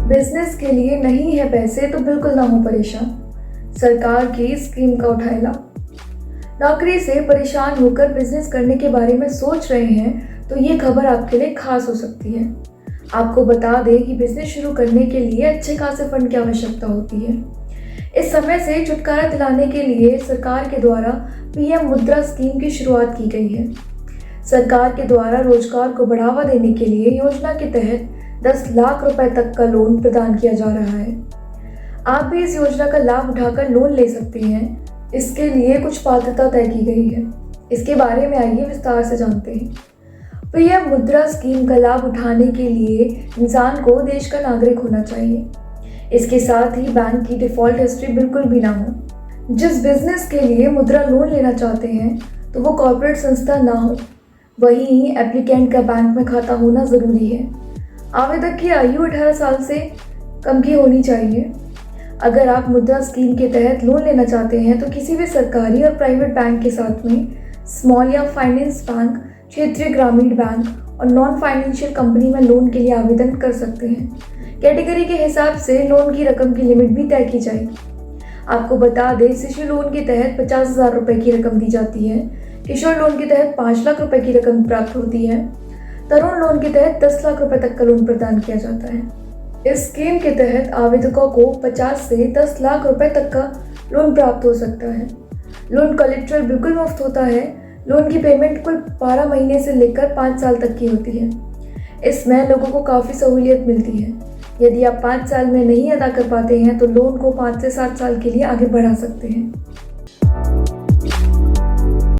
Business के लिए नहीं है पैसे तो बिल्कुल ना हो परेशान, सरकार की स्कीम का उठाए लाभ। नौकरी से परेशान होकर बिजनेस करने के बारे में सोच रहे हैं तो ये खबर आपके लिए खास हो सकती है। आपको बता दें कि बिजनेस शुरू करने के लिए अच्छे खासे फंड की आवश्यकता होती है। इस समय से छुटकारा दिलाने के लिए सरकार के द्वारा पीएम मुद्रा स्कीम की शुरुआत की गई है। सरकार के द्वारा रोजगार को बढ़ावा देने के लिए योजना के तहत 10 लाख रुपए तक का लोन प्रदान किया जा रहा है। आप भी इस योजना का लाभ उठाकर लोन ले सकते हैं। इसके लिए कुछ पात्रता तय की गई है। इसके बारे में आइए विस्तार से जानते हैं। पीएम मुद्रा स्कीम का लाभ उठाने के लिए इंसान को देश का नागरिक होना चाहिए। इसके साथ ही बैंक की डिफॉल्ट हिस्ट्री बिल्कुल भी ना हो। जिस बिजनेस के लिए मुद्रा लोन लेना चाहते हैं तो वो कॉर्पोरेट संस्था ना हो। वहीं एप्लीकेंट का बैंक में खाता होना ज़रूरी है। आवेदक की आयु 18 साल से कम की होनी चाहिए। अगर आप मुद्रा स्कीम के तहत लोन लेना चाहते हैं तो किसी भी सरकारी और प्राइवेट बैंक के साथ में स्मॉल या फाइनेंस बैंक, क्षेत्रीय ग्रामीण बैंक और नॉन फाइनेंशियल कंपनी में लोन के लिए आवेदन कर सकते हैं। कैटेगरी के हिसाब से लोन की रकम की लिमिट भी तय की जाएगी। आपको बता दें, शिशु लोन के तहत 50,000 रुपये की रकम दी जाती है। किशोर लोन के तहत 5 लाख रुपए की रकम प्राप्त होती है। तरुण लोन के तहत 10 लाख रुपए तक का लोन प्रदान किया जाता है। इस स्कीम के तहत आवेदकों को 50 से 10 लाख रुपए तक का लोन प्राप्त हो सकता है। लोन कोलेट्रल बिल्कुल मुफ्त होता है। लोन की पेमेंट कुल 12 महीने से लेकर 5 साल तक की होती है। इसमें लोगों को काफ़ी सहूलियत मिलती है। यदि आप 5 साल में नहीं अदा कर पाते हैं तो लोन को 5 से 7 साल के लिए आगे बढ़ा सकते हैं।